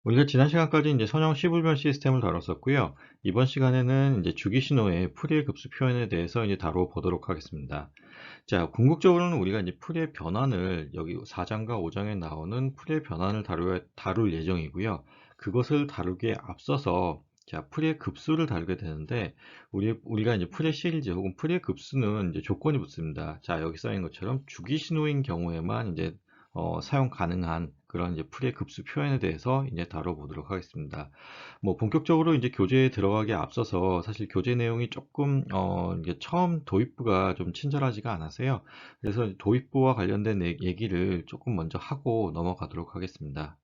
우리가 지난 시간까지 이제 선형 시불변 시스템을 다뤘었고요. 이번 시간에는 이제 주기 신호의 풀이의 급수 표현에 대해서 이제 다뤄보도록 하겠습니다. 자, 궁극적으로는 우리가 이제 풀이의 변환을 여기 4장과 5장에 나오는 풀이의 변환을 다룰 예정이고요. 그것을 다루기에 앞서서 자, 풀이의 급수를 다루게 되는데 우리가 이제 풀이의 시리즈 혹은 풀이의 급수는 이제 조건이 붙습니다. 자, 여기 써있는 것처럼 주기 신호인 경우에만 이제 사용 가능한 그런 이제 풀이의 급수 표현에 대해서 이제 다뤄보도록 하겠습니다. 뭐 본격적으로 이제 교재에 들어가기에 앞서서 사실 교재 내용이 조금 이게 처음 도입부가 좀 친절하지가 않아서요. 그래서 도입부와 관련된 얘기를 조금 먼저 하고 넘어가도록 하겠습니다.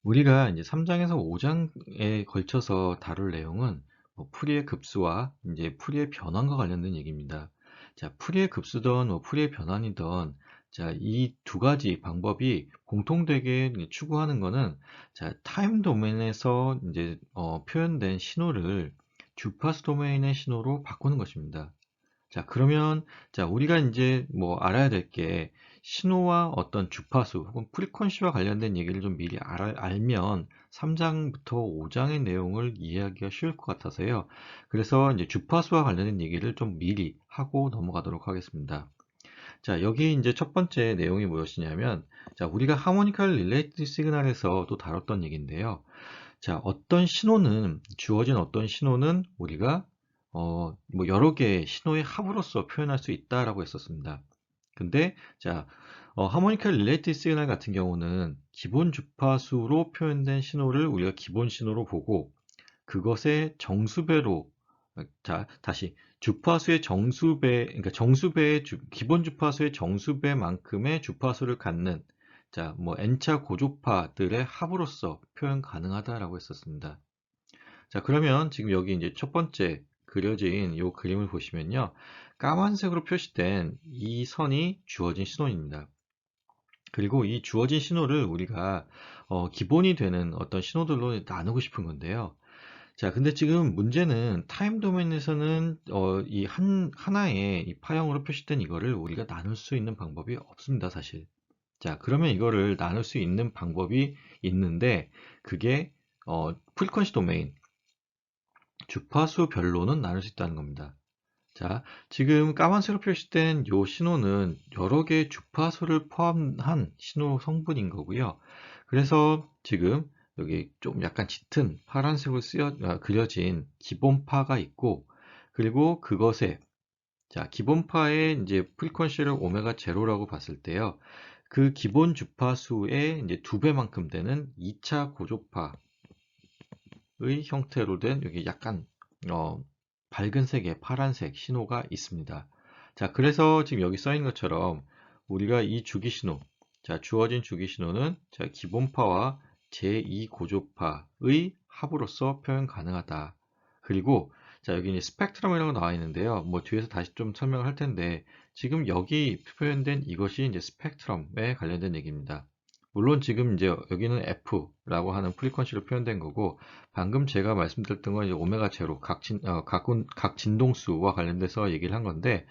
우리가 이제 3장에서 5장에 걸쳐서 다룰 내용은 뭐 풀이의 급수와 이제 풀이의 변환과 관련된 얘기입니다. 자, 풀이의 급수든 뭐 풀이의 변환이든 자, 이 두 가지 방법이 공통되게 이제 추구하는 거는 자, 타임 도메인에서 이제 표현된 신호를 주파수 도메인의 신호로 바꾸는 것입니다. 자, 그러면, 자, 우리가 이제 뭐 알아야 될 게, 신호와 어떤 주파수 혹은 프리퀀시와 관련된 얘기를 좀 미리 알면 3장부터 5장의 내용을 이해하기가 쉬울 것 같아서요. 그래서 이제 주파수와 관련된 얘기를 좀 미리 하고 넘어가도록 하겠습니다. 자, 여기 이제 첫 번째 내용이 무엇이냐면, 자, 우리가 하모니컬 릴레이티드 시그널에서 또 다뤘던 얘기인데요. 자, 주어진 어떤 신호는 우리가 뭐 여러 개의 신호의 합으로서 표현할 수 있다라고 했었습니다. 근데 자, 하모니컬 릴레이티드 시그널 같은 경우는 기본 주파수로 표현된 신호를 우리가 기본 신호로 보고 그것의 정수배로 자, 다시 주파수의 정수배, 그러니까 기본 주파수의 정수배만큼의 주파수를 갖는 자, 뭐 N차 고주파들의 합으로서 표현 가능하다라고 했었습니다. 자, 그러면 지금 여기 이제 첫 번째 그려진 이 그림을 보시면요. 까만색으로 표시된 이 선이 주어진 신호입니다. 그리고 이 주어진 신호를 우리가 기본이 되는 어떤 신호들로 나누고 싶은 건데요. 자, 근데 지금 문제는 타임 도메인에서는 이 하나의 이 파형으로 표시된 이거를 우리가 나눌 수 있는 방법이 없습니다, 사실. 자, 그러면 이거를 나눌 수 있는 방법이 있는데 그게 프리퀀시 도메인, 주파수별로는 나눌 수 있다는 겁니다. 자, 지금 까만색으로 표시된 이 신호는 여러 개의 주파수를 포함한 신호 성분인 거고요. 그래서 지금 여기 좀 약간 짙은 파란색으로 그려진 기본파가 있고, 그리고 그것에, 자, 기본파의 이제 프리퀀시를 오메가 제로라고 봤을 때요. 그 기본 주파수의 이제 두 배만큼 되는 2차 고조파의 형태로 된 여기 약간 어, 밝은 색의 파란색 신호가 있습니다. 자, 그래서 지금 여기 써 있는 것처럼 우리가 이 주기 신호, 자, 주어진 주기 신호는 자, 기본파와 제2 고조파의 합으로서 표현 가능하다. 그리고 자, 여기 이제 스펙트럼이라고 나와 있는데요. 뭐 뒤에서 다시 좀 설명을 할 텐데 지금 여기 표현된 이것이 이제 스펙트럼에 관련된 얘기입니다. 물론 지금 이제 여기는 F라고 하는 프리퀀시로 표현된 거고 방금 제가 말씀드렸던 건 이제 오메가 제로 각 진동수와 관련돼서 얘기를 한 건데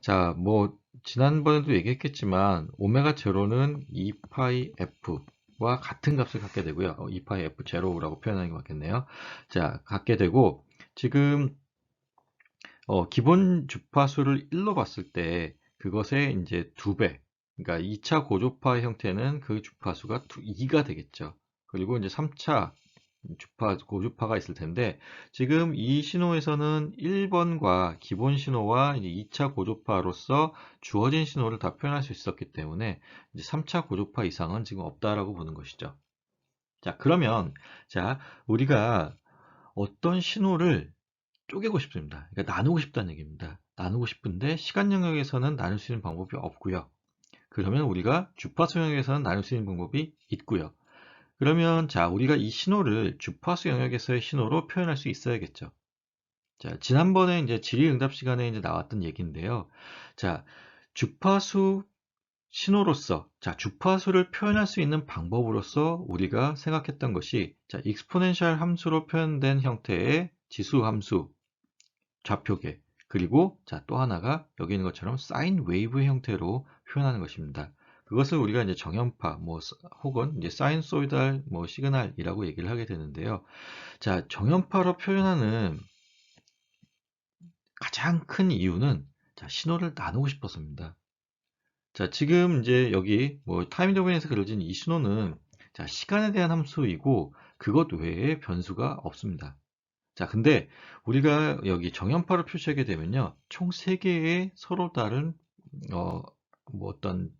자, 뭐 지난번에도 얘기했겠지만 오메가 제로는 2파이 F와 같은 값을 갖게 되고요. 2파이 F 제로라고 표현하는 게 맞겠네요. 자, 갖게 되고 지금 기본 주파수를 1로 봤을 때 그것의 이제 2배, 그러니까 2차 고주파 형태는 그 주파수가 2가 되겠죠. 그리고 이제 3차 고주파가 있을 텐데 지금 이 신호에서는 1번과 기본 신호와 이제 2차 고주파로서 주어진 신호를 다 표현할 수 있었기 때문에 이제 3차 고주파 이상은 지금 없다라고 보는 것이죠. 자, 그러면 자, 우리가 어떤 신호를 쪼개고 싶습니다. 그러니까 나누고 싶다는 얘기입니다. 나누고 싶은데 시간 영역에서는 나눌 수 있는 방법이 없고요. 그러면 우리가 주파수 영역에서는 나눌 수 있는 방법이 있고요. 그러면 자, 우리가 이 신호를 주파수 영역에서의 신호로 표현할 수 있어야겠죠. 자, 지난번에 이제 질의응답 시간에 이제 나왔던 얘기인데요. 자, 주파수 신호로서, 자, 주파수를 표현할 수 있는 방법으로서 우리가 생각했던 것이, 자, 익스포넨셜 함수로 표현된 형태의 지수 함수, 좌표계, 그리고 자, 또 하나가 여기 있는 것처럼 사인 웨이브 형태로 표현하는 것입니다. 그것을 우리가 이제 정연파, 혹은 이제 사이누소이달, 시그널이라고 얘기를 하게 되는데요. 자, 정연파로 표현하는 가장 큰 이유는 자, 신호를 나누고 싶어서입니다. 자, 지금 이제 여기 타임 도메인에서 그려진 이 신호는 자, 시간에 대한 함수이고 그것 외에 변수가 없습니다. 자, 근데 우리가 여기 정연파로 표시하게 되면요. 총 3개의 서로 다른 어, 어떤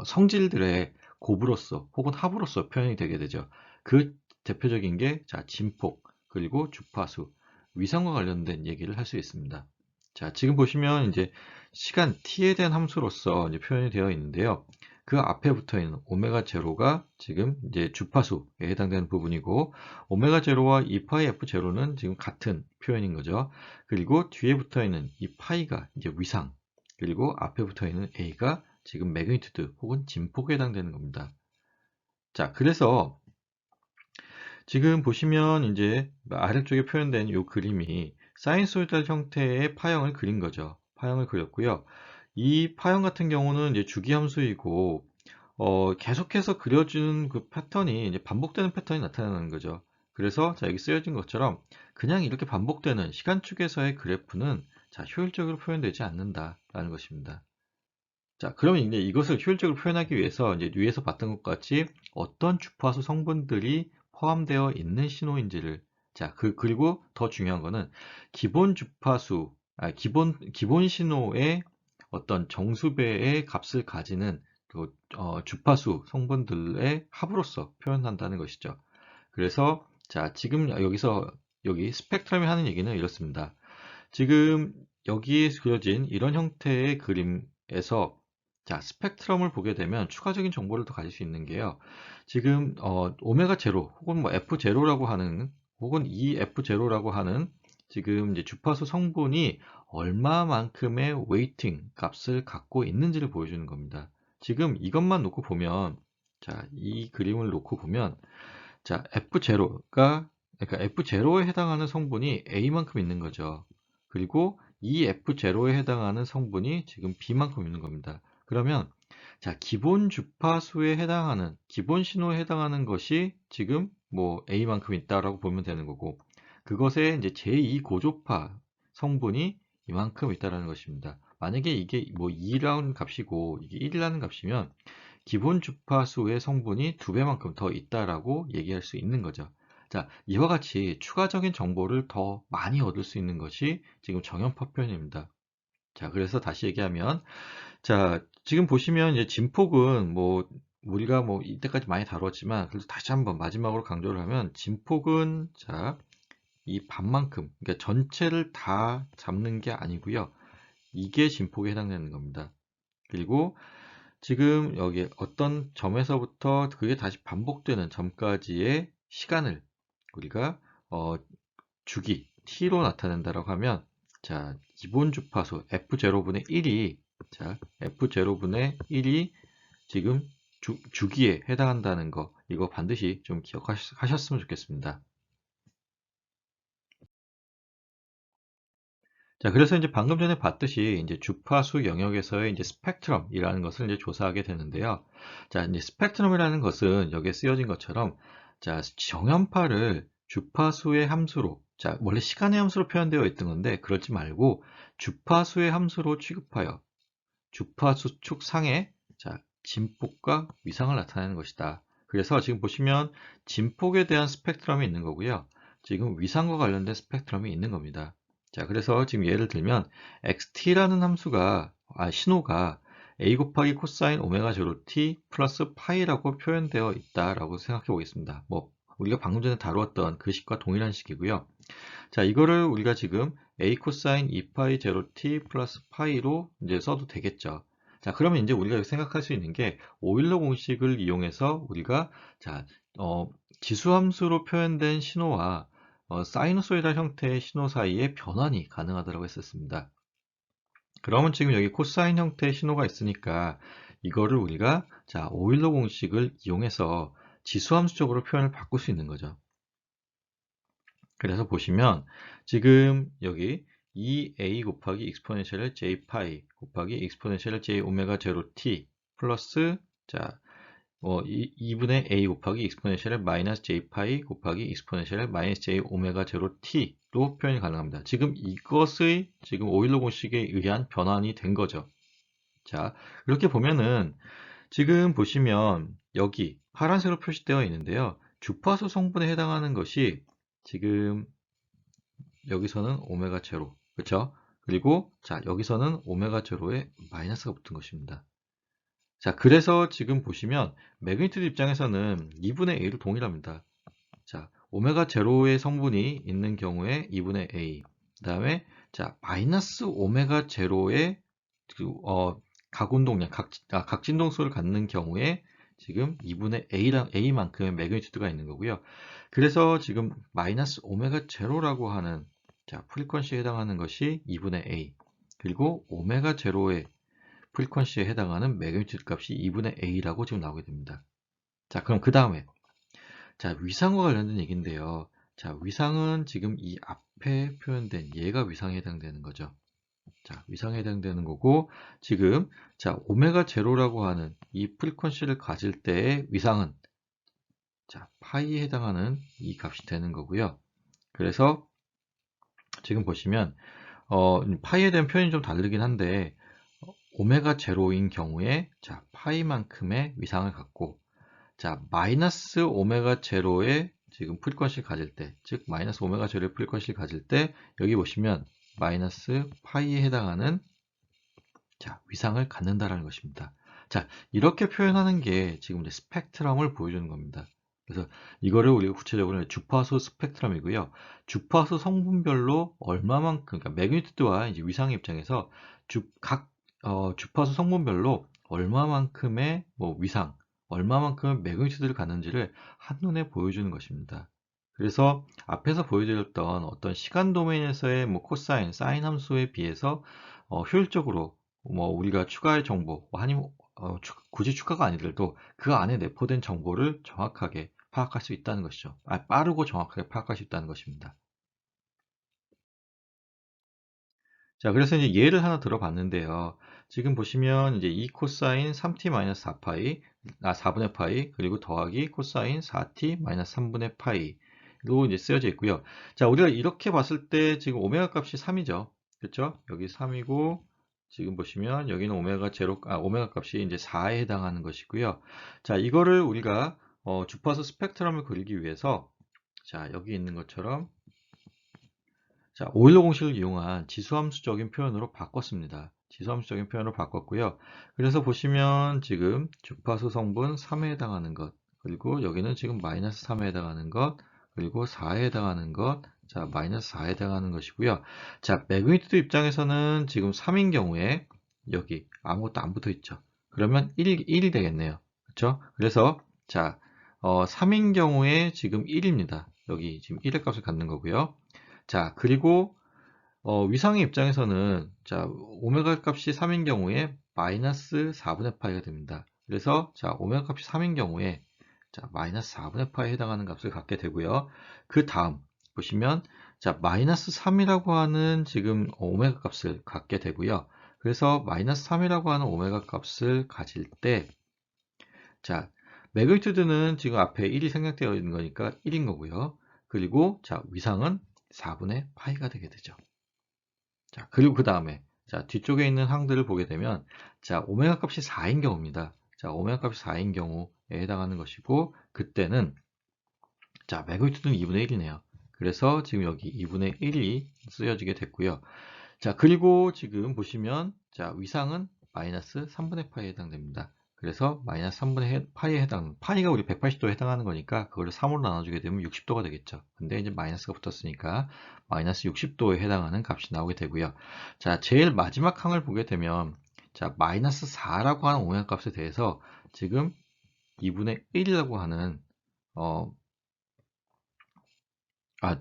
성질들의 곱으로서 혹은 합으로서 표현이 되게 되죠. 그 대표적인 게 자, 진폭, 그리고 주파수, 위상과 관련된 얘기를 할 수 있습니다. 자, 지금 보시면 이제 시간 t에 대한 함수로서 이제 표현이 되어 있는데요. 그 앞에 붙어 있는 오메가 제로가 지금 이제 주파수에 해당되는 부분이고, 오메가 제로와 이 파이 f 제로는 지금 같은 표현인 거죠. 그리고 뒤에 붙어 있는 이 파이가 이제 위상, 그리고 앞에 붙어 있는 a가 지금 매그니튜드 혹은 진폭에 해당되는 겁니다. 자, 그래서 지금 보시면 이제 아래쪽에 표현된 이 그림이 사이누소이달 형태의 파형을 그린 거죠. 파형을 그렸고요. 이 파형 같은 경우는 이제 주기함수이고 계속해서 그려주는 그 패턴이 이제 반복되는 패턴이 나타나는 거죠. 그래서 자, 여기 쓰여진 것처럼 그냥 이렇게 반복되는 시간축에서의 그래프는 자, 효율적으로 표현되지 않는다라는 것입니다. 자, 그러면 이제 이것을 효율적으로 표현하기 위해서 이제 위에서 봤던 것 같이 어떤 주파수 성분들이 포함되어 있는 신호인지를 자, 그리고 더 중요한 거는 기본 주파수, 기본 신호의 어떤 정수배의 값을 가지는 주파수 성분들의 합으로서 표현한다는 것이죠. 그래서 자, 지금 여기 스펙트럼이 하는 얘기는 이렇습니다. 지금 여기에 그려진 이런 형태의 그림에서 자, 스펙트럼을 보게 되면 추가적인 정보를 더 가질 수 있는 게요. 지금 오메가 제로 혹은 F 제로라고 하는 혹은 EF 제로라고 하는 지금 이제 주파수 성분이 얼마만큼의 웨이팅 값을 갖고 있는지를 보여주는 겁니다. 지금 이것만 놓고 보면 자, 이 그림을 놓고 보면 자, F0가 그러니까 F0에 해당하는 성분이 A만큼 있는 거죠. 그리고 이 F0에 해당하는 성분이 지금 B만큼 있는 겁니다. 그러면 자, 기본 주파수에 해당하는 기본 신호에 해당하는 것이 지금 A만큼 있다라고 보면 되는 거고 그것의 이제 제2 고조파 성분이 이만큼 있다라는 것입니다. 만약에 이게 2라는 값이고 이게 1이라는 값이면 기본 주파수의 성분이 2배만큼 더 있다라고 얘기할 수 있는 거죠. 자, 이와 같이 추가적인 정보를 더 많이 얻을 수 있는 것이 지금 정연파 표현입니다. 자, 그래서 다시 얘기하면, 자, 지금 보시면 이제 진폭은 우리가 이때까지 많이 다뤘지만, 그래도 다시 한번 마지막으로 강조를 하면, 진폭은 자, 이 반만큼, 그러니까 전체를 다 잡는 게 아니고요. 이게 진폭에 해당되는 겁니다. 그리고 지금 여기 어떤 점에서부터 그게 다시 반복되는 점까지의 시간을 우리가 주기 t로 나타낸다라고 하면 자, 기본 주파수 f0분의 1이 자, f0분의 1이 지금 주기에 해당한다는 거 이거 반드시 좀 기억하셨으면 좋겠습니다. 자, 그래서 이제 방금 전에 봤듯이 이제 주파수 영역에서의 이제 스펙트럼이라는 것을 이제 조사하게 되는데요. 자, 이제 스펙트럼이라는 것은 여기에 쓰여진 것처럼 자, 정연파를 주파수의 함수로 자, 원래 시간의 함수로 표현되어 있던 건데 그렇지 말고 주파수의 함수로 취급하여 주파수 축 상에 자, 진폭과 위상을 나타내는 것이다. 그래서 지금 보시면 진폭에 대한 스펙트럼이 있는 거고요. 지금 위상과 관련된 스펙트럼이 있는 겁니다. 자, 그래서 지금 예를 들면 xt라는 신호가 a 곱하기 코사인 오메가 제로 t 플러스 파이라고 표현되어 있다라고 생각해 보겠습니다. 우리가 방금 전에 다루었던 그 식과 동일한 식이고요. 자, 이거를 우리가 지금 a 코사인 2파이 제로 t 플러스 파이로 이제 써도 되겠죠. 자, 그러면 이제 우리가 생각할 수 있는 게 오일러 공식을 이용해서 우리가 자, 지수함수로 표현된 신호와 사이누소이달 형태의 신호 사이에 변환이 가능하다고 했었습니다. 그러면 지금 여기 코사인 형태의 신호가 있으니까 이거를 우리가 자, 오일러 공식을 이용해서 지수함수적으로 표현을 바꿀 수 있는 거죠. 그래서 보시면 지금 여기 2a 곱하기 익스포넨셜 j 파이 곱하기 익스포넨셜 j 오메가 제로 t 플러스 자 2분의 a 곱하기 익스포넨셜의 마이너스 j파이 곱하기 익스포넨셜의 마이너스 j 오메가 제로 t로 표현이 가능합니다. 지금 이것의 지금 오일러 공식에 의한 변환이 된 거죠. 자, 이렇게 보면은 지금 보시면 여기 파란색으로 표시되어 있는데요. 주파수 성분에 해당하는 것이 지금 여기서는 오메가 제로, 그렇죠? 그리고 자, 여기서는 오메가 제로에 마이너스가 붙은 것입니다. 자, 그래서 지금 보시면 매그니튜드 입장에서는 2분의 a로 동일합니다. 자, 오메가 제로의 성분이 있는 경우에 2분의 a. 그 다음에 자, 마이너스 오메가 제로의 각운동량, 각진동수를 갖는 경우에 지금 2분의 a만큼의 매그니튜드가 있는 거고요. 그래서 지금 마이너스 오메가 제로라고 하는 자, 프리퀀시에 해당하는 것이 2분의 a. 그리고 오메가 제로의 프리퀀시에 해당하는 매그니튜드 값이 2분의 a라고 지금 나오게 됩니다. 자, 그럼 그 다음에 자, 위상과 관련된 얘기인데요. 자, 위상은 지금 이 앞에 표현된 얘가 위상에 해당되는 거죠. 자, 위상에 해당되는 거고 지금 자, 오메가 제로라고 하는 이 프리퀀시를 가질 때의 위상은 자, 파이에 해당하는 이 값이 되는 거고요. 그래서 지금 보시면 파이에 대한 표현이 좀 다르긴 한데 오메가 제로인 경우에 자, 파이만큼의 위상을 갖고 자, 마이너스 오메가 제로의 지금 프리퀀시를 가질 때, 즉 마이너스 오메가 제로의 프리퀀시를 가질 때 여기 보시면 마이너스 파이에 해당하는 자, 위상을 갖는다라는 것입니다. 자, 이렇게 표현하는 게 지금 이제 스펙트럼을 보여주는 겁니다. 그래서 이거를 우리가 구체적으로 주파수 스펙트럼이고요. 주파수 성분별로 얼마만큼, 그러니까 매그니튜드와 이제 위상의 입장에서 각 주파수 성분별로 얼마만큼의 위상, 얼마만큼의 매그니튜드를 갖는지를 한눈에 보여주는 것입니다. 그래서 앞에서 보여드렸던 어떤 시간 도메인에서의 코사인, 사인 함수에 비해서 효율적으로 우리가 추가할 정보, 아니면 굳이 추가가 아니더라도 그 안에 내포된 정보를 정확하게 파악할 수 있다는 것이죠. 빠르고 정확하게 파악할 수 있다는 것입니다. 자, 그래서 이제 예를 하나 들어봤는데요. 지금 보시면 이제 2 코사인 3t-4파이, 4분의 파이, 그리고 더하기 코사인 4t-3분의 파이로 이제 쓰여져 있고요. 자, 우리가 이렇게 봤을 때 지금 오메가 값이 3이죠. 그렇죠? 여기 3이고, 지금 보시면 여기는 오메가 값이 이제 4에 해당하는 것이고요. 자, 이거를 우리가 주파수 스펙트럼을 그리기 위해서 자, 여기 있는 것처럼 자, 오일러 공식을 이용한 지수함수적인 표현으로 바꿨습니다. 지수함수적인 표현으로 바꿨고요. 그래서 보시면 지금 주파수 성분 3에 해당하는 것, 그리고 여기는 지금 마이너스 3에 해당하는 것, 그리고 4에 해당하는 것, 자, 마이너스 4에 해당하는 것이고요. 자, 매그니튜드 입장에서는 지금 3인 경우에 여기 아무것도 안 붙어 있죠. 그러면 1이 되겠네요. 그렇죠? 그래서 자, 3인 경우에 지금 1입니다. 여기 지금 1의 값을 갖는 거고요. 자, 그리고 위상의 입장에서는 자, 오메가 값이 3인 경우에 마이너스 4분의 파이가 됩니다. 그래서 자, 오메가 값이 3인 경우에 자, 마이너스 4분의 파이에 해당하는 값을 갖게 되고요. 그 다음 보시면 자, 마이너스 3이라고 하는 지금 오메가 값을 갖게 되고요. 그래서 마이너스 3이라고 하는 오메가 값을 가질 때 자, 매그니튜드는 지금 앞에 1이 생략되어 있는 거니까 1인 거고요. 그리고 자, 위상은 4분의 파이가 되게 되죠. 자, 그리고 그 다음에 자, 뒤쪽에 있는 항들을 보게 되면 자, 오메가 값이 4인 경우입니다. 자, 오메가 값이 4인 경우에 해당하는 것이고 그때는 자, 매그니튜드는 2분의 1이네요. 그래서 지금 여기 2분의 1이 쓰여지게 됐고요. 자, 그리고 지금 보시면 자, 위상은 마이너스 3분의 파이에 해당됩니다. 그래서 마이너스 3분의 파이에 파이가 우리 180도에 해당하는 거니까 그걸 3으로 나눠주게 되면 60도가 되겠죠. 근데 이제 마이너스가 붙었으니까 마이너스 60도에 해당하는 값이 나오게 되고요. 자, 제일 마지막 항을 보게 되면 자, 마이너스 4라고 하는 오메가 값에 대해서 지금 2분의 1이라고 하는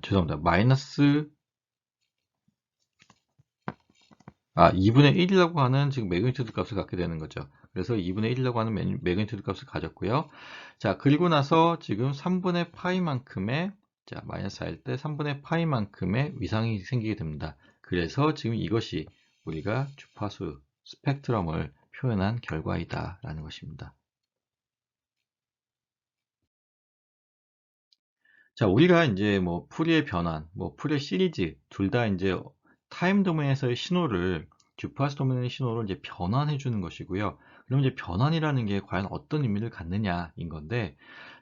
죄송합니다. 2분의 1이라고 하는 지금 매그니튜드 값을 갖게 되는 거죠. 그래서 2분의 1이라고 하는 매그니튜드 값을 가졌고요. 자, 그리고 나서 지금 3분의 파이만큼의 자, 마이너스 4일 때 3분의 파이만큼의 위상이 생기게 됩니다. 그래서 지금 이것이 우리가 주파수 스펙트럼을 표현한 결과이다 라는 것입니다. 자, 우리가 이제 뭐 풀이의 변환, 뭐 풀의 시리즈 둘 다 이제 타임 도메인에서의 신호를 주파수 도메인의 신호를 이제 변환해 주는 것이고요. 그럼 이제 변환이라는 게 과연 어떤 의미를 갖느냐인 건데,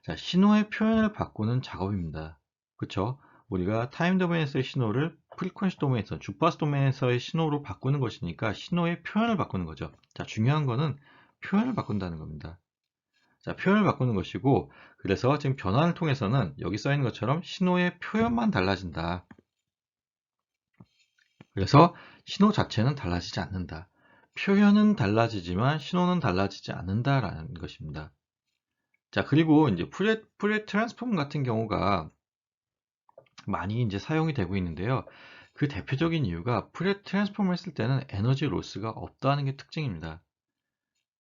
자, 신호의 표현을 바꾸는 작업입니다. 그렇죠? 우리가 타임 도메인에서의 신호를 프리퀀시 도메인에서 주파수 도메인에서의 신호로 바꾸는 것이니까 신호의 표현을 바꾸는 거죠. 자, 중요한 거는 표현을 바꾼다는 겁니다. 자, 표현을 바꾸는 것이고, 그래서 지금 변환을 통해서는 여기 써 있는 것처럼 신호의 표현만 달라진다. 그래서 신호 자체는 달라지지 않는다. 표현은 달라지지만 신호는 달라지지 않는다라는 것입니다. 자, 그리고 이제 푸레 트랜스폼 같은 경우가 많이 이제 사용이 되고 있는데요. 그 대표적인 이유가 푸레 트랜스폼을 했을 때는 에너지 로스가 없다는 게 특징입니다.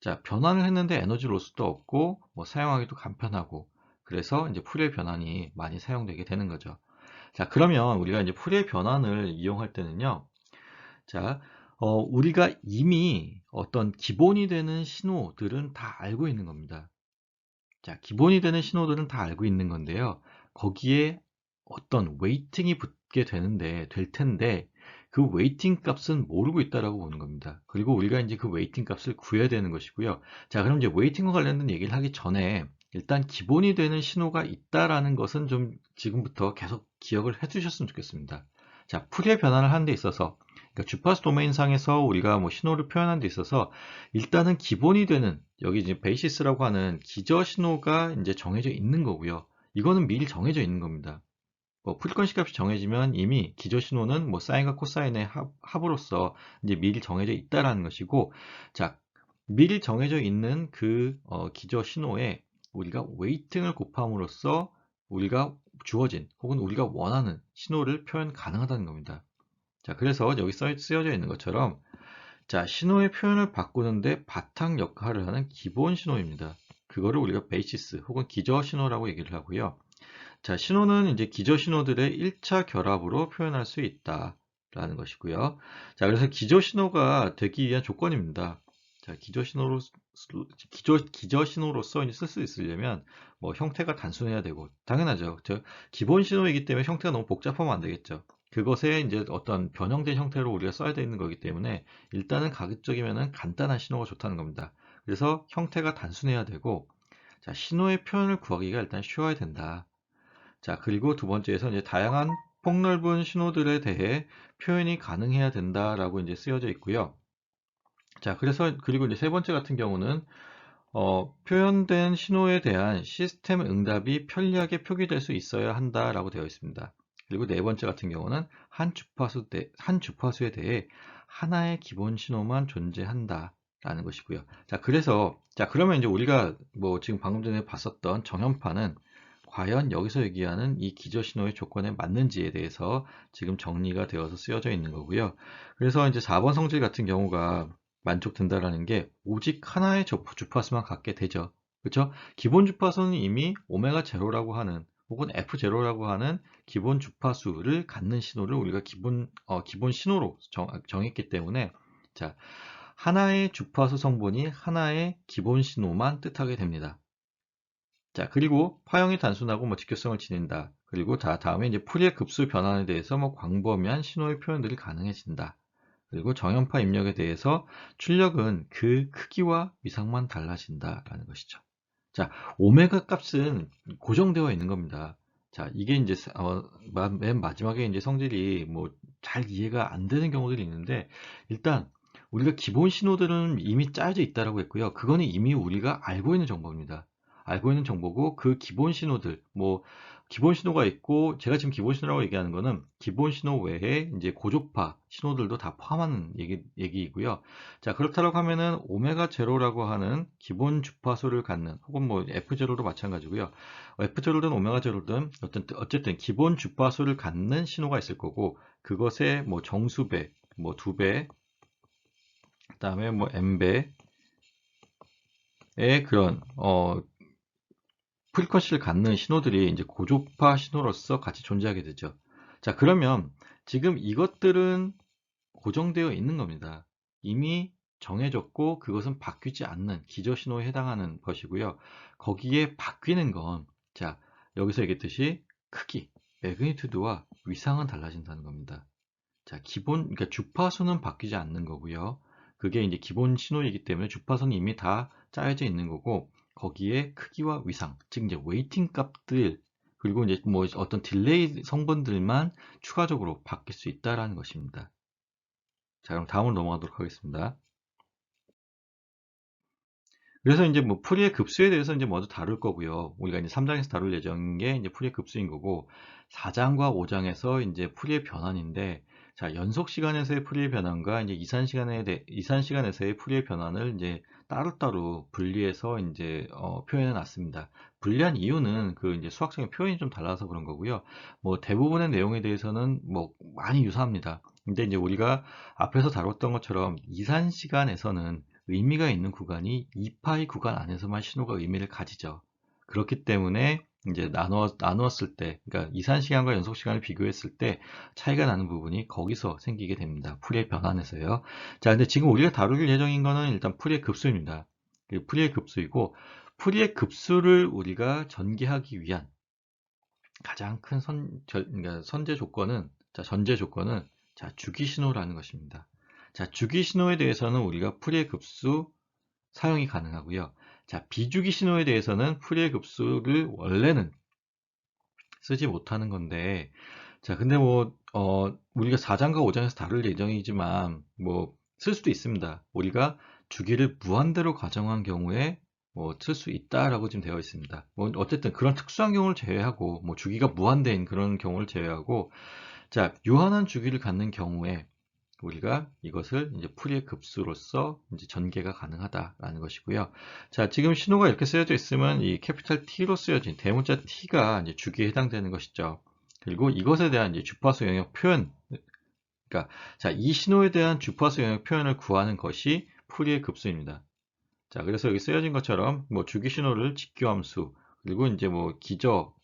자, 변환을 했는데 에너지 로스도 없고 뭐 사용하기도 간편하고, 그래서 이제 푸리의 변환이 많이 사용되게 되는 거죠. 자, 그러면 우리가 이제 푸리의 변환을 이용할 때는요. 자, 우리가 이미 어떤 기본이 되는 신호들은 다 알고 있는 겁니다. 자, 기본이 되는 신호들은 다 알고 있는 건데요. 거기에 어떤 웨이팅이 붙게 될 텐데, 그 웨이팅 값은 모르고 있다라고 보는 겁니다. 그리고 우리가 이제 그 웨이팅 값을 구해야 되는 것이고요. 자, 그럼 이제 웨이팅과 관련된 얘기를 하기 전에 일단 기본이 되는 신호가 있다라는 것은 좀 지금부터 계속 기억을 해 두셨으면 좋겠습니다. 자, 풀이의 변환을 하는 데 있어서, 그러니까 주파수 도메인상에서 우리가 뭐 신호를 표현하는 데 있어서 일단은 기본이 되는, 여기 이제 베이시스라고 하는 기저 신호가 이제 정해져 있는 거고요. 이거는 미리 정해져 있는 겁니다. 뭐 프리퀀시 값이 정해지면 이미 기저 신호는 뭐 사인과 코사인의 합으로서 이제 미리 정해져 있다라는 것이고, 자, 미리 정해져 있는 그 기저 신호에 우리가 웨이팅을 곱함으로써 우리가 주어진 혹은 우리가 원하는 신호를 표현 가능하다는 겁니다. 자, 그래서 여기 쓰여져 있는 것처럼, 자, 신호의 표현을 바꾸는데 바탕 역할을 하는 기본 신호입니다. 그거를 우리가 베이시스 혹은 기저 신호라고 얘기를 하고요. 자, 신호는 이제 기저 신호들의 1차 결합으로 표현할 수 있다라는 것이고요. 자, 그래서 기저 신호가 되기 위한 조건입니다. 자, 기저 신호로서 이제 쓸 수 있으려면 뭐 형태가 단순해야 되고, 당연하죠. 기본 신호이기 때문에 형태가 너무 복잡하면 안 되겠죠. 그것에 이제 어떤 변형된 형태로 우리가 써야 되는 거기 때문에 일단은 가급적이면은 간단한 신호가 좋다는 겁니다. 그래서 형태가 단순해야 되고, 자, 신호의 표현을 구하기가 일단 쉬워야 된다. 자, 그리고 두 번째에서 이제 다양한 폭넓은 신호들에 대해 표현이 가능해야 된다라고 이제 쓰여져 있고요. 자, 그리고 이제 세 번째 같은 경우는 표현된 신호에 대한 시스템 응답이 편리하게 표기될 수 있어야 한다라고 되어 있습니다. 그리고 네 번째 같은 경우는 한 주파수에 대해 하나의 기본 신호만 존재한다라는 것이고요. 자, 그러면 이제 우리가 뭐 지금 방금 전에 봤었던 정현파는 과연 여기서 얘기하는 이 기저 신호의 조건에 맞는지에 대해서 지금 정리가 되어서 쓰여져 있는 거고요. 그래서 이제 4번 성질 같은 경우가 만족된다라는 게 오직 하나의 주파수만 갖게 되죠. 그렇죠? 기본 주파수는 이미 오메가 제로라고 하는 혹은 F 제로라고 하는 기본 주파수를 갖는 신호를 우리가 기본 신호로 정했기 때문에, 자, 하나의 주파수 성분이 하나의 기본 신호만 뜻하게 됩니다. 자, 그리고 파형이 단순하고 뭐 직교성을 지닌다. 그리고 다음에 이제 풀이의 급수 변환에 대해서 뭐 광범위한 신호의 표현들이 가능해진다. 그리고 정연파 입력에 대해서 출력은 그 크기와 위상만 달라진다라는 것이죠. 자, 오메가 값은 고정되어 있는 겁니다. 자, 이게 이제 맨 마지막에 이제 성질이 뭐 잘 이해가 안 되는 경우들이 있는데, 일단 우리가 기본 신호들은 이미 짜여져 있다라고 했고요. 그거는 이미 우리가 알고 있는 정보입니다. 알고 있는 정보고, 그 기본 신호들, 뭐 기본 신호가 있고, 제가 지금 기본 신호라고 얘기하는 거는 기본 신호 외에 이제 고조파 신호들도 다 포함하는 얘기이고요. 자, 그렇다고 하면은 오메가 제로라고 하는 기본 주파수를 갖는, 혹은 뭐 F 제로도 마찬가지고요. F 제로든 오메가 제로든 어쨌든 기본 주파수를 갖는 신호가 있을 거고, 그것의 뭐 정수배, 뭐 2배, 그다음에 뭐 N배의 그런 프리퀀시를 갖는 신호들이 이제 고조파 신호로서 같이 존재하게 되죠. 자, 그러면 지금 이것들은 고정되어 있는 겁니다. 이미 정해졌고 그것은 바뀌지 않는 기저신호에 해당하는 것이고요. 거기에 바뀌는 건, 자, 여기서 얘기했듯이 크기, 매그니튜드와 위상은 달라진다는 겁니다. 자, 그러니까 주파수는 바뀌지 않는 거고요. 그게 이제 기본 신호이기 때문에 주파수는 이미 다 짜여져 있는 거고, 거기에 크기와 위상, 즉 이제 웨이팅 값들, 그리고 이제 뭐 어떤 딜레이 성분들만 추가적으로 바뀔 수 있다라는 것입니다. 자, 그럼 다음으로 넘어가도록 하겠습니다. 그래서 이제 뭐 풀이의 급수에 대해서 이제 먼저 다룰 거고요. 우리가 이제 3장에서 다룰 예정인 게 이제 풀이의 급수인 거고, 4장과 5장에서 이제 풀이의 변환인데, 자, 연속 시간에서의 풀이의 변환과 이제 이산 시간에서의 풀이의 변환을 이제 따로따로 분리해서 이제 표현해 놨습니다. 분리한 이유는 그 이제 수학적인 표현이 좀 달라서 그런 거고요. 뭐 대부분의 내용에 대해서는 뭐 많이 유사합니다. 근데 이제 우리가 앞에서 다뤘던 것처럼 이산 시간에서는 의미가 있는 구간이 2파이 구간 안에서만 신호가 의미를 가지죠. 그렇기 때문에 이제 나누었을 때, 그러니까 이산 시간과 연속 시간을 비교했을 때 차이가 나는 부분이 거기서 생기게 됩니다. 풀이의 변환에서요. 자, 근데 지금 우리가 다룰 예정인 거는 일단 풀이의 급수입니다. 풀이의 급수이고, 풀이의 급수를 우리가 전개하기 위한 가장 큰 그러니까 전제 조건은, 자, 주기 신호라는 것입니다. 자, 주기 신호에 대해서는 우리가 풀이의 급수 사용이 가능하고요. 자, 비주기 신호에 대해서는 풀이의 급수를 원래는 쓰지 못하는 건데, 자, 근데 뭐, 우리가 4장과 5장에서 다룰 예정이지만, 뭐, 쓸 수도 있습니다. 우리가 주기를 무한대로 가정한 경우에, 뭐, 쓸 수 있다라고 지금 되어 있습니다. 뭐, 어쨌든 그런 특수한 경우를 제외하고, 뭐, 주기가 무한대인 그런 경우를 제외하고, 자, 유한한 주기를 갖는 경우에, 우리가 이것을 이제 풀이의 급수로서 이제 전개가 가능하다라는 것이고요. 자, 지금 신호가 이렇게 쓰여져 있으면 이 캐피탈 T로 쓰여진 대문자 T가 이제 주기에 해당되는 것이죠. 그리고 이것에 대한 이제 주파수 영역 표현, 그러니까 자, 이 신호에 대한 주파수 영역 표현을 구하는 것이 풀이의 급수입니다. 자, 그래서 여기 쓰여진 것처럼 뭐 주기 신호를 직교함수, 그리고 이제 뭐 기저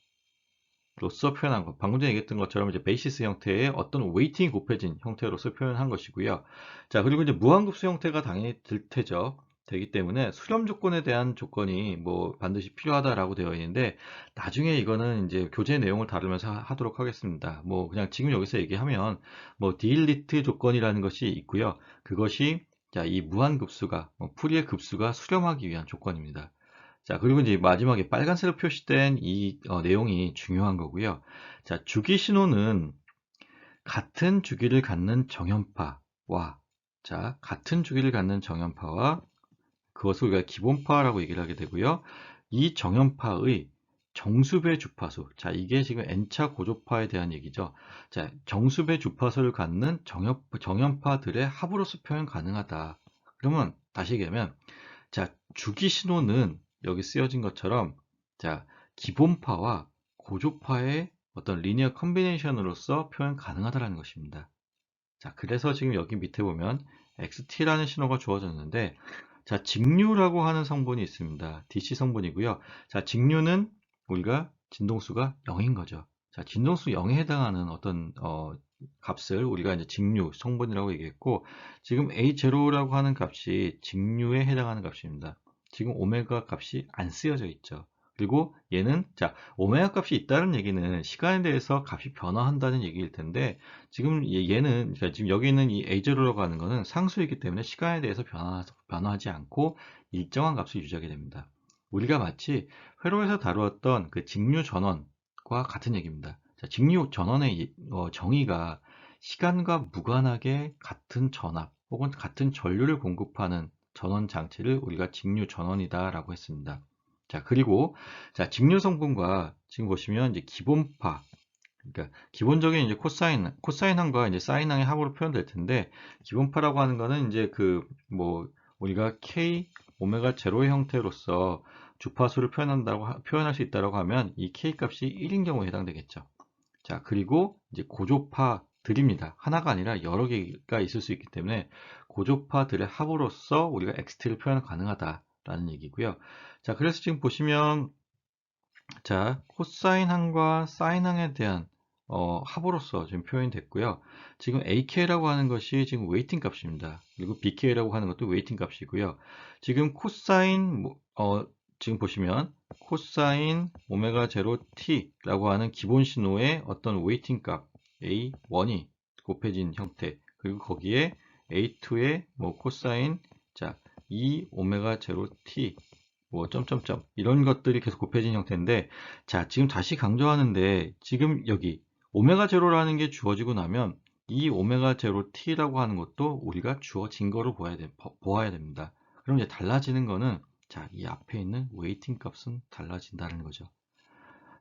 로서 표현한 것, 방금 전에 얘기했던 것처럼 이제 베이시스 형태의 어떤 웨이팅이 곱해진 형태로서 표현한 것이고요. 자, 그리고 이제 무한급수 형태가 당연히 될 테죠. 되기 때문에 수렴 조건에 대한 조건이 뭐 반드시 필요하다라고 되어 있는데, 나중에 이거는 이제 교재 내용을 다루면서 하도록 하겠습니다. 뭐 그냥 지금 여기서 얘기하면 뭐 디일리트 조건이라는 것이 있고요. 그것이, 자, 이 무한급수가 풀이의 급수가 수렴하기 위한 조건입니다. 자, 그리고 이제 마지막에 빨간색으로 표시된 이 내용이 중요한 거고요. 자, 주기 신호는 같은 주기를 갖는 정연파와, 자, 같은 주기를 갖는 정연파와 그것을 우리가 기본파라고 얘기를 하게 되고요. 이 정연파의 정수배 주파수, 자, 이게 지금 N차 고조파에 대한 얘기죠. 자, 정수배 주파수를 갖는 정연파들의 합으로서 표현 가능하다. 그러면 다시 얘기하면, 자, 주기 신호는 여기 쓰여진 것처럼, 자, 기본파와 고조파의 어떤 리니어 컨비네이션으로서 표현 가능하다는 것입니다. 자, 그래서 지금 여기 밑에 보면 XT라는 신호가 주어졌는데, 자, 직류라고 하는 성분이 있습니다. DC 성분이고요. 자, 직류는 우리가 진동수가 0인 거죠. 자, 진동수 0에 해당하는 어떤 값을 우리가 이제 직류 성분이라고 얘기했고, 지금 A0라고 하는 값이 직류에 해당하는 값입니다. 지금 오메가 값이 안 쓰여져 있죠. 그리고 얘는, 자, 오메가 값이 있다는 얘기는 시간에 대해서 값이 변화한다는 얘기일 텐데, 지금 얘는, 그러니까 지금 여기 있는 이 A0라고 하는 거는 상수이기 때문에 시간에 대해서 변화하지 않고 일정한 값을 유지하게 됩니다. 우리가 마치 회로에서 다루었던 그 직류 전원과 같은 얘기입니다. 자, 직류 전원의 정의가 시간과 무관하게 같은 전압 혹은 같은 전류를 공급하는 전원 장치를 우리가 직류 전원이다라고 했습니다. 자, 그리고 자, 직류 성분과 지금 보시면 이제 기본파, 그러니까 기본적인 이제 코사인항과 이제 사인항의 합으로 표현될 텐데, 기본파라고 하는 거는 이제 그 뭐 우리가 K 오메가 제로의 형태로서 주파수를 표현할 수 있다고 하면 이 K 값이 1인 경우에 해당되겠죠. 자, 그리고 이제 고조파들입니다. 하나가 아니라 여러 개가 있을 수 있기 때문에 고조파들의 합으로서 우리가 XT를 표현 가능하다라는 얘기고요. 자, 그래서 지금 보시면, 자, 코사인항과 사인항에 대한 합으로서 지금 표현이 됐고요. 지금 AK라고 하는 것이 지금 웨이팅 값입니다. 그리고 BK라고 하는 것도 웨이팅 값이고요. 지금 코사인, 지금 보시면 코사인 오메가 제로 T라고 하는 기본 신호의 어떤 웨이팅 값 A1이 곱해진 형태, 그리고 거기에 A2의 뭐 코사인, 자, 2 오메가 제로 T 뭐 점점점 이런 것들이 계속 곱해진 형태인데, 자, 지금 다시 강조하는데, 지금 여기 오메가 제로라는 게 주어지고 나면 이 오메가 제로 t라고 하는 것도 우리가 주어진 거로 보아야 됩니다. 그럼 이제 달라지는 거는, 자, 이 앞에 있는 웨이팅 값은 달라진다는 거죠.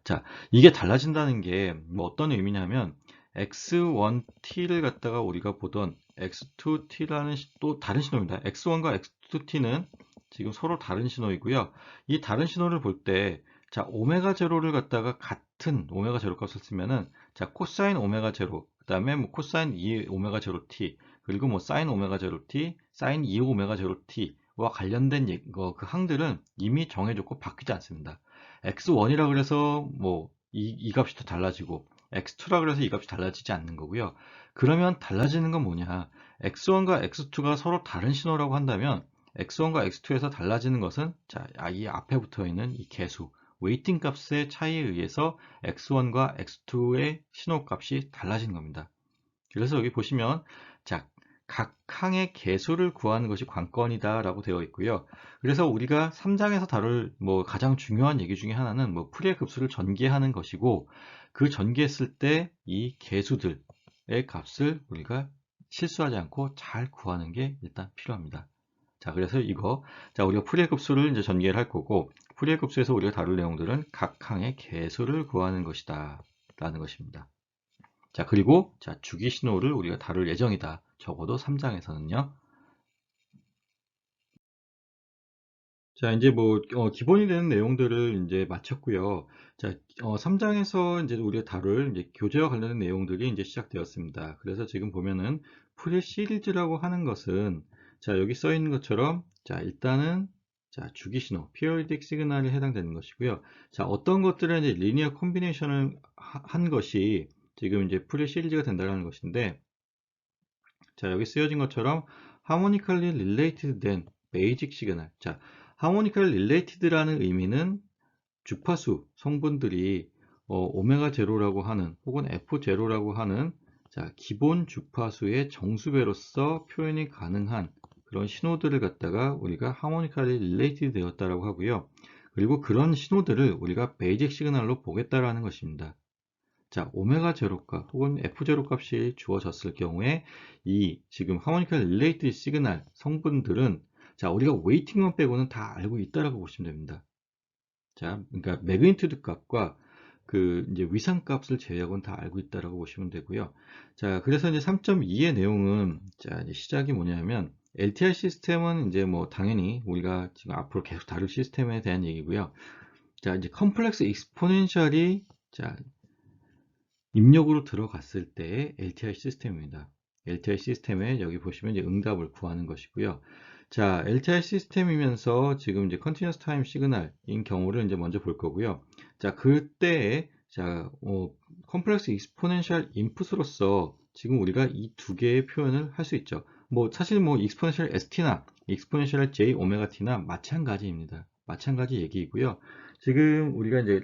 자, 이게 달라진다는 게 뭐 어떤 의미냐면, x1t를 갖다가 우리가 보던 x2t라는 또 다른 신호입니다. x1과 x2t는 지금 서로 다른 신호이고요. 이 다른 신호를 볼 때, 자, 오메가 제로를 갖다가 같은 오메가 제로 값을 쓰면은, 자, 코사인 오메가 제로, 그 다음에 뭐 코사인 2 오메가 제로 t, 그리고 뭐 사인 오메가 제로 t, 사인 2 오메가 제로 t와 관련된 그 항들은 이미 정해졌고 바뀌지 않습니다. x1이라 그래서 뭐 이 값이 또 달라지고, x2라 그래서 이 값이 달라지지 않는 거고요. 그러면 달라지는 건 뭐냐? x1과 x2가 서로 다른 신호라고 한다면, x1과 x2에서 달라지는 것은, 자, 이 앞에 붙어 있는 이 개수, 웨이팅 값의 차이에 의해서 x1과 x2의 신호 값이 달라지는 겁니다. 그래서 여기 보시면, 자, 각 항의 개수를 구하는 것이 관건이다 라고 되어 있고요. 그래서 우리가 3장에서 다룰 뭐 가장 중요한 얘기 중에 하나는 뭐 풀이의 급수를 전개하는 것이고, 그 전개했을 때 이 개수들의 값을 우리가 실수하지 않고 잘 구하는 게 일단 필요합니다. 자, 그래서 자, 우리가 풀이의 급수를 이제 전개를 할 거고, 풀이의 급수에서 우리가 다룰 내용들은 각 항의 개수를 구하는 것이다 라는 것입니다. 자, 그리고 자, 주기 신호를 우리가 다룰 예정이다. 적어도 3장에서는요. 자, 이제 뭐 기본이 되는 내용들을 이제 마쳤고요. 자, 3장에서 이제 우리가 다룰 이제 교재와 관련된 내용들이 이제 시작되었습니다. 그래서 지금 보면은 프리 시리즈라고 하는 것은, 자, 여기 써 있는 것처럼, 자, 일단은, 자, 주기 신호, periodic 시그널에 해당되는 것이고요. 자, 어떤 것들은 이제 리니어 콤비네이션을 한 것이 지금 이제 프리 시리즈가 된다는 것인데, 자, 여기 쓰여진 것처럼 harmonically related 된 basic 시그널. 자, harmonically related라는 의미는 주파수 성분들이 오메가 제로라고 하는, 혹은 F 제로라고 하는, 자, 기본 주파수의 정수배로서 표현이 가능한 그런 신호들을 갖다가 우리가 harmonically related 되었다라고 하고요. 그리고 그런 신호들을 우리가 베이직 시그널로 보겠다라는 것입니다. 자, 오메가 제로값 혹은 F 제로 값이 주어졌을 경우에 이 지금 하모니컬 릴레이트 시그널 성분들은, 자, 우리가 웨이팅만 빼고는 다 알고 있다라고 보시면 됩니다. 자, 그러니까 매그니튜드 값과 그 이제 위상 값을 제외하고는 다 알고 있다라고 보시면 되고요. 자, 그래서 이제 3.2의 내용은, 자, 이제 시작이 뭐냐면, LTI 시스템은 이제 뭐 당연히 우리가 지금 앞으로 계속 다룰 시스템에 대한 얘기고요. 자, 이제 컴플렉스 익스포넨셜이, 자, 입력으로 들어갔을 때의 LTI 시스템입니다. LTI 시스템에 여기 보시면 이제 응답을 구하는 것이고요. 자, LTI 시스템이면서 지금 이제 Continuous Time Signal인 경우를 이제 먼저 볼 거고요. 자, 그때에, 자, 컴플렉스 익스포넨셜 인풋으로서 지금 우리가 이 두 개의 표현을 할 수 있죠. 뭐 사실 뭐 익스포넨셜 ST나 익스포넨셜 J 오메가 T나 마찬가지입니다. 마찬가지 얘기이고요. 지금 우리가 이제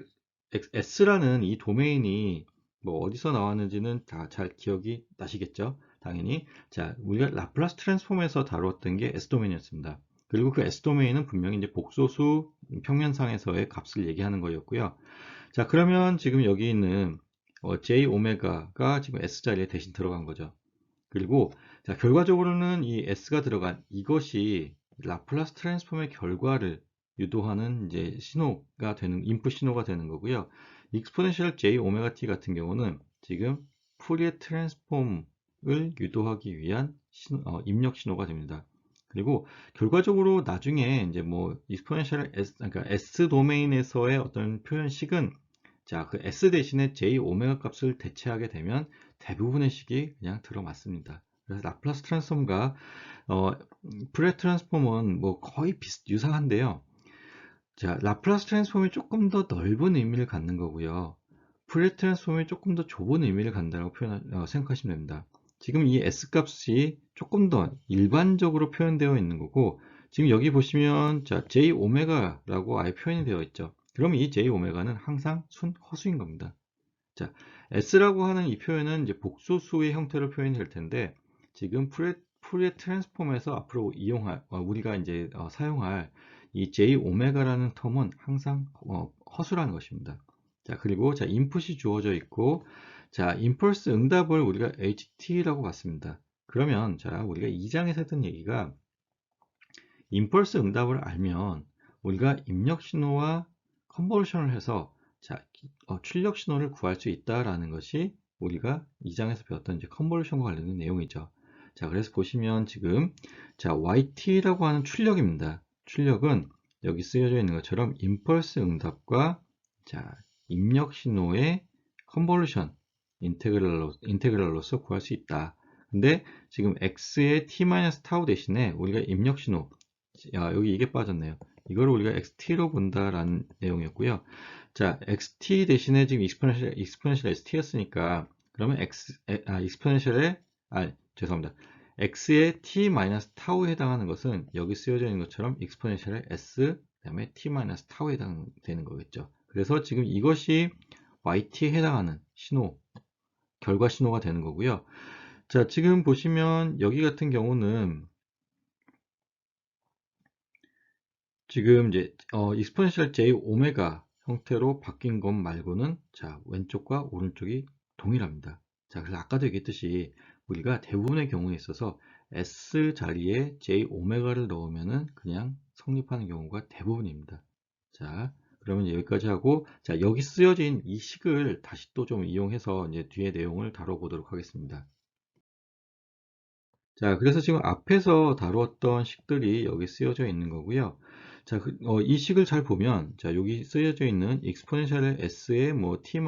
S라는 이 도메인이 뭐 어디서 나왔는지는 다 잘 기억이 나시겠죠? 당연히. 자, 우리가 라플라스 트랜스폼에서 다루었던 게 S도메인이었습니다. 그리고 그 S도메인은 분명히 이제 복소수 평면상에서의 값을 얘기하는 거였고요. 자, 그러면 지금 여기 있는 J 오메가가 지금 S 자리에 대신 들어간 거죠. 그리고 자, 결과적으로는 이 S가 들어간 이것이 라플라스 트랜스폼의 결과를 유도하는 이제 신호가 되는, 인풋 신호가 되는 거고요. 익스포넨셜 J 오메가 T 같은 경우는 지금 푸리에 트랜스폼을 유도하기 위한 입력 신호가 됩니다. 그리고 결과적으로 나중에 이제 뭐 익스포넨셜 S, 그러니까 S 도메인에서의 어떤 표현식은, 자, 그 S 대신에 J 오메가 값을 대체하게 되면 대부분의 식이 그냥 들어맞습니다. 그래서 라플라스 트랜스폼과 푸리에 트랜스폼은 뭐 거의 유사한데요. 자, 라플라스 트랜스폼이 조금 더 넓은 의미를 갖는 거고요. 푸리에 트랜스폼이 조금 더 좁은 의미를 간다고 생각하시면 됩니다. 지금 이 S 값이 조금 더 일반적으로 표현되어 있는 거고, 지금 여기 보시면 자 J 오메가라고 아예 표현이 되어 있죠. 그러면 이 J 오메가는 항상 허수인 겁니다. 자, S라고 하는 이 표현은 이제 복소수의 형태로 표현이 될 텐데, 지금 푸리에 트랜스폼에서 앞으로 우리가 이제 사용할 이 J 오메가라는 텀은 항상 허수라는 것입니다. 자, 그리고 자, 인풋이 주어져 있고, 자, 임펄스 응답을 우리가 HT라고 봤습니다. 그러면 자, 우리가 2장에서 했던 얘기가 임펄스 응답을 알면 우리가 입력 신호와 컨버전을 해서 자, 출력 신호를 구할 수 있다라는 것이 우리가 2장에서 배웠던 이제 컨버전과 관련된 내용이죠. 자, 그래서 보시면 지금 자, YT라고 하는 출력입니다. 출력은 여기 쓰여져 있는 것처럼 임펄스 응답과 자, 입력 신호의 컨볼루션 인테그랄로서 구할 수 있다. 근데 지금 x의 t-tau 대신에 우리가 입력 신호, 여기 이게 빠졌네요. 이거를 우리가 xt 로 본다라는 내용이었고요. 자, xt 대신에 지금 익스포넨셜 st였으니까 그러면 죄송합니다. x의 t-tau에 해당하는 것은 여기 쓰여져 있는 것처럼 익스포넨셜의 s 그다음에 t-tau에 해당되는 거겠죠. 그래서 지금 이것이 yt에 해당하는 신호, 결과 신호가 되는 거고요. 자, 지금 보시면 여기 같은 경우는 지금 이제 익스포넨셜 j 오메가 형태로 바뀐 것 말고는 자, 왼쪽과 오른쪽이 동일합니다. 자, 그래서 아까도 얘기했듯이 우리가 대부분의 경우에 있어서 s 자리에 j 오메가를 넣으면은 그냥 성립하는 경우가 대부분입니다. 자, 그러면 여기까지 하고, 자, 여기 쓰여진 이 식을 다시 또 좀 이용해서 이제 뒤에 내용을 다뤄보도록 하겠습니다. 자, 그래서 지금 앞에서 다루었던 식들이 여기 쓰여져 있는 거고요. 자, 이 식을 잘 보면, 자, 여기 쓰여져 있는 익스포넨셜의 s의 뭐 t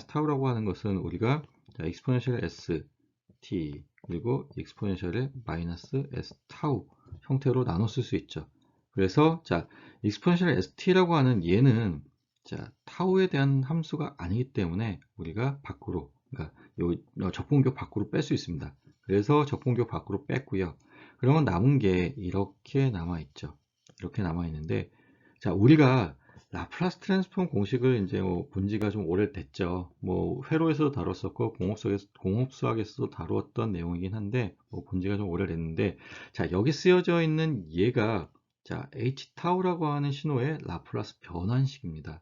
타우라고 하는 것은 우리가 자, 익스포넨셜 s t 그리고 익스포넨셜의 마이너스 s 타우 형태로 나눠 쓸 수 있죠. 그래서 자, 익스포넨셜 st라고 하는 얘는 자, 타우에 대한 함수가 아니기 때문에 우리가 밖으로, 그러니까 요 적분교 밖으로 뺄 수 있습니다. 그래서 적분교 밖으로 뺐고요. 그러면 남은 게 이렇게 남아 있죠. 이렇게 남아 있는데, 자, 우리가 라플라스 트랜스폼 공식을 이제 본 지가 좀 오래됐죠. 뭐 회로에서도 다뤘었고 공업수학에서도 다루었던 내용이긴 한데 본 지가 좀 오래됐는데, 자, 여기 쓰여져 있는 얘가 자, h 타우라고 하는 신호의 라플라스 변환식입니다.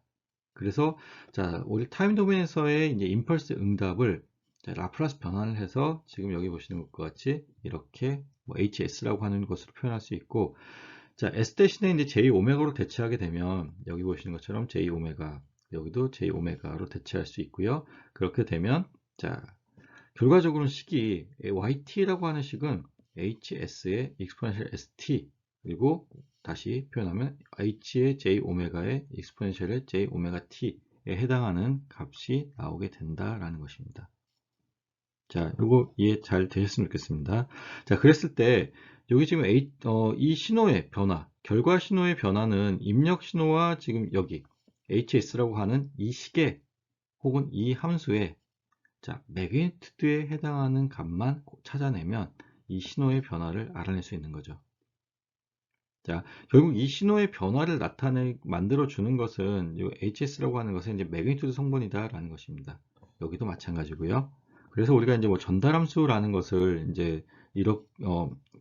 그래서 자, 우리 타임 도메인에서의 이제 임펄스 응답을 자, 라플라스 변환을 해서 지금 여기 보시는 것과 같이 이렇게 뭐 hs라고 하는 것으로 표현할 수 있고, 자, s 대신에 이제 j 오메가로 대체하게 되면 여기 보시는 것처럼 j 오메가, 여기도 j 오메가로 대체할 수 있고요. 그렇게 되면 자, 결과적으로는 식이 yt라고 하는 식은 hs의 exponential st 그리고 다시 표현하면 h의 j 오메가의 exponential의 j 오메가 t에 해당하는 값이 나오게 된다라는 것입니다. 자, 이거 이해 잘 되셨으면 좋겠습니다. 자, 그랬을 때 여기 지금 이 신호의 변화, 결과 신호의 변화는 입력 신호와 지금 여기 hs라고 하는 이 식의 혹은 이 함수의 자, 매그니튜드에 해당하는 값만 찾아내면 이 신호의 변화를 알아낼 수 있는 거죠. 자, 결국 이 신호의 변화를 만들어 주는 것은 이 HS라고 하는 것은 이제 매그니튜드 성분이다라는 것입니다. 여기도 마찬가지고요. 그래서 우리가 이제 뭐 전달함수라는 것을 이제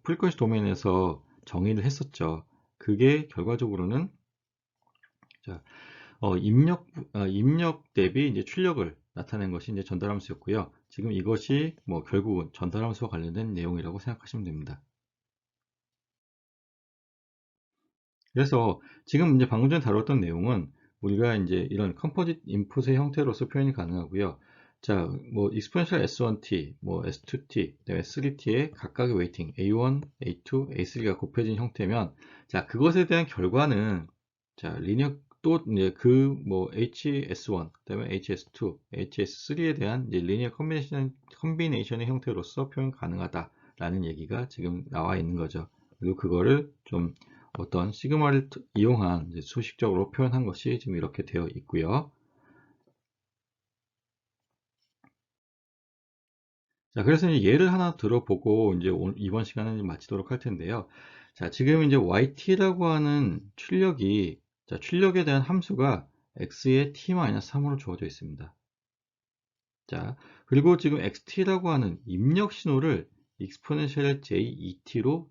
프리퀀시 도메인에서 정의를 했었죠. 그게 결과적으로는 자, 입력 대비 이제 출력을 나타낸 것이 이제 전달함수였고요. 지금 이것이 뭐 결국은 전달함수와 관련된 내용이라고 생각하시면 됩니다. 그래서 지금 이제 방금 전에 다뤘던 내용은 우리가 이제 이런 컴포짓 인풋의 형태로서 표현이 가능하고요. 자, 뭐 exponential S1t, 뭐 S2t, 그다음에 S3t의 각각의 웨이팅 A1, A2, A3가 곱해진 형태면 자, 그것에 대한 결과는 자, 리니어 또 이제 그 뭐 HS1, 그다음에 HS2, HS3에 대한 이제 리니어 컨비네이션의 형태로서 표현 가능하다라는 얘기가 지금 나와 있는 거죠. 그리고 그거를 좀 어떤 시그마를 이용한 수식적으로 표현한 것이 지금 이렇게 되어 있고요. 자, 그래서 이제 예를 하나 들어보고 이제 이번 시간은 마치도록 할 텐데요. 자, 지금 이제 yt라고 하는 출력이, 자, 출력에 대한 함수가 x의 t-3으로 주어져 있습니다. 자, 그리고 지금 xt라고 하는 입력 신호를 exponential jet로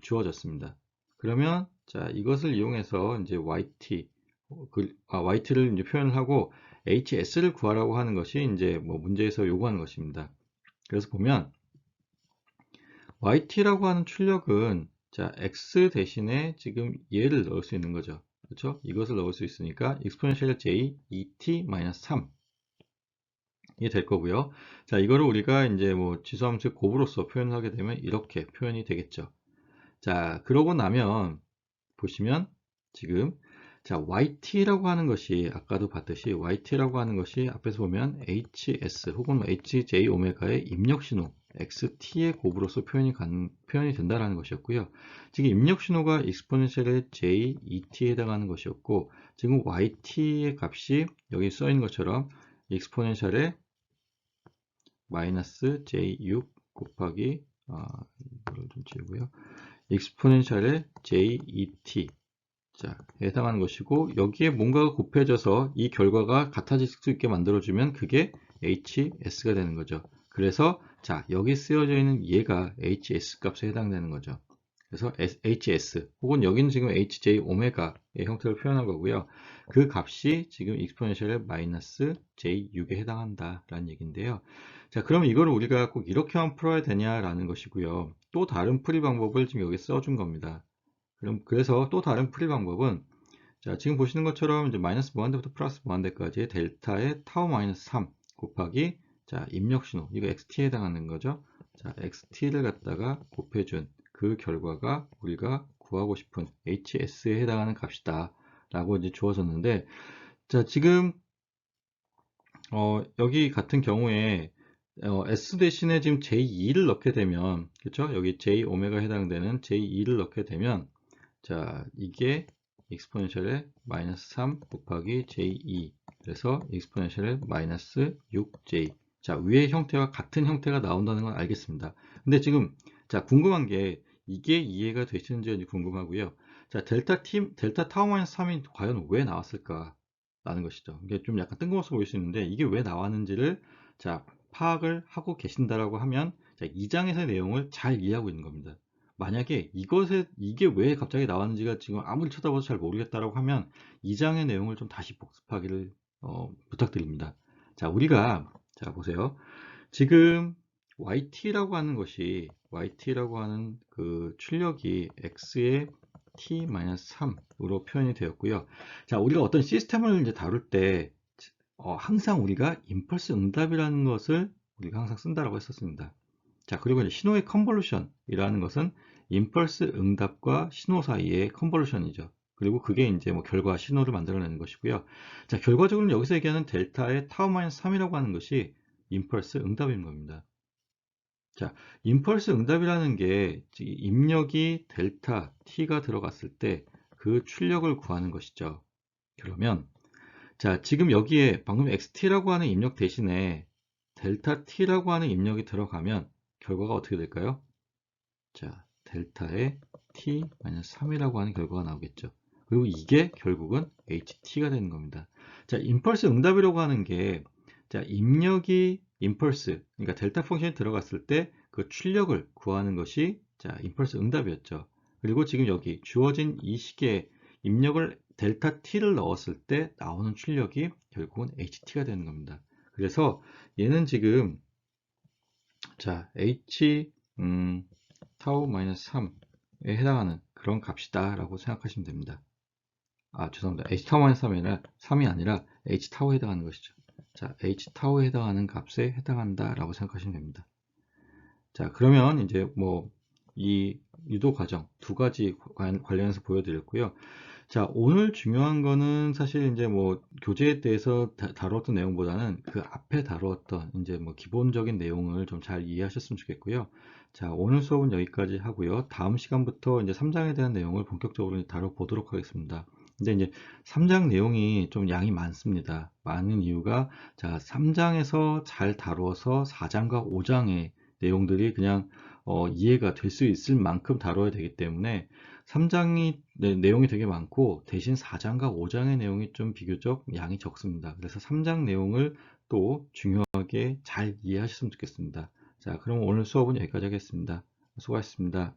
주어졌습니다. 그러면 자, 이것을 이용해서 이제 yt를 이제 표현을 하고 hs를 구하라고 하는 것이 이제 뭐 문제에서 요구하는 것입니다. 그래서 보면 yt라고 하는 출력은 자, x 대신에 지금 얘를 넣을 수 있는 거죠. 그렇죠? 이것을 넣을 수 있으니까 exponential j et-3 이게 될 거고요. 자, 이거를 우리가 이제 뭐 지수함수 곱으로서 표현하게 되면 이렇게 표현이 되겠죠. 자, 그러고 나면 보시면 지금 자, yt라고 하는 것이 아까도 봤듯이 yt라고 하는 것이 앞에서 보면 hs 혹은 hj 오메가의 입력 신호 xt의 곱으로서 표현이 된다라는 것이었고요. 지금 입력 신호가 exponential j et에 해당하는 것이었고 지금 yt의 값이 여기 써 있는 것처럼 exponential의 마이너스 j6 곱하기 이거를 좀 지우고요. exponential의 jet 자, 해당하는 것이고 여기에 뭔가가 곱해져서 이 결과가 같아질 수 있게 만들어주면 그게 hs가 되는 거죠. 그래서 자, 여기 쓰여져 있는 얘가 hs 값에 해당되는 거죠. 그래서 hs 혹은 여기는 지금 hj 오메가의 형태를 표현한 거고요. 그 값이 지금 exponential 마이너스 j6에 해당한다라는 얘기인데요. 자, 그러면 이거를 우리가 꼭 이렇게만 풀어야 되냐라는 것이고요. 또 다른 풀이 방법을 지금 여기 써준 겁니다. 그래서 또 다른 풀이 방법은 자, 지금 보시는 것처럼 이제 마이너스 무한대부터 플러스 무한대까지 델타의 타우 마이너스 3 곱하기 자, 입력 신호 이거 xt에 해당하는 거죠. 자, xt를 갖다가 곱해준 그 결과가 우리가 구하고 싶은 hs에 해당하는 값이다 라고 이제 주어졌는데 자, 지금 여기 같은 경우에 s 대신에 지금 j2를 넣게 되면 그렇죠? 여기 j 오메가 해당되는 j2를 넣게 되면 자, 이게 exponential의 마이너스 3 곱하기 j2 그래서 exponential의 마이너스 6j 자, 위의 형태와 같은 형태가 나온다는 건 알겠습니다. 근데 지금 자, 궁금한 게 이게 이해가 되시는지 궁금하고요. 자, 델타 타워 마이너스 3이 과연 왜 나왔을까? 라는 것이죠. 이게 좀 약간 뜬금없어 보일 수 있는데 이게 왜 나왔는지를 자, 파악을 하고 계신다라고 하면 자, 2장에서의 내용을 잘 이해하고 있는 겁니다. 만약에 이게 왜 갑자기 나왔는지가 지금 아무리 쳐다봐도 잘 모르겠다라고 하면 2장의 내용을 좀 다시 복습하기를 부탁드립니다. 자, 우리가 자, 보세요. 지금 yt라고 하는 것이 yt라고 하는 그 출력이 x의 t-3으로 표현이 되었고요. 자, 우리가 어떤 시스템을 이제 다룰 때 항상 우리가 임펄스 응답이라는 것을 우리가 항상 쓴다라고 했었습니다. 자, 그리고 이제 신호의 컨볼루션이라는 것은 임펄스 응답과 신호 사이의 컨볼루션이죠. 그리고 그게 이제 뭐 결과 신호를 만들어내는 것이고요. 자, 결과적으로 여기서 얘기하는 델타의 타우-3이라고 하는 것이 임펄스 응답인 겁니다. 자, 임펄스 응답이라는 게 입력이 델타 t가 들어갔을 때 그 출력을 구하는 것이죠. 그러면 자, 지금 여기에 방금 xt라고 하는 입력 대신에 델타 t라고 하는 입력이 들어가면 결과가 어떻게 될까요? 자, 델타의 t-3이라고 하는 결과가 나오겠죠. 그리고 이게 결국은 ht가 되는 겁니다. 자, 임펄스 응답이라고 하는 게 자, 입력이 임펄스, 그러니까 델타 펑션이 들어갔을 때 그 출력을 구하는 것이 자, 임펄스 응답이었죠. 그리고 지금 여기 주어진 이 식에 입력을 델타 t를 넣었을 때 나오는 출력이 결국은 ht가 되는 겁니다. 그래서 얘는 지금 자, 타우 마이너스 3에 해당하는 그런 값이다 라고 생각하시면 됩니다. 죄송합니다. h 타우 마이너스 3이 아니라 h 타우에 해당하는 것이죠. 자, h 타우에 해당하는 값에 해당한다 라고 생각하시면 됩니다. 자, 그러면 이제 뭐 이 유도 과정 두 가지 관련해서 보여드렸고요. 자, 오늘 중요한 거는 사실 이제 뭐 교재에 대해서 다루었던 내용보다는 그 앞에 다루었던 이제 뭐 기본적인 내용을 좀 잘 이해하셨으면 좋겠고요. 자, 오늘 수업은 여기까지 하고요. 다음 시간부터 이제 3장에 대한 내용을 본격적으로 다뤄보도록 하겠습니다. 근데 이제 3장 내용이 좀 양이 많습니다. 많은 이유가 자, 3장에서 잘 다루어서 4장과 5장에 내용들이 그냥 이해가 될 수 있을 만큼 다뤄야 되기 때문에 3장이 내용이 되게 많고 대신 4장과 5장의 내용이 좀 비교적 양이 적습니다. 그래서 3장 내용을 또 중요하게 잘 이해하셨으면 좋겠습니다. 자, 그럼 오늘 수업은 여기까지 하겠습니다. 수고하셨습니다.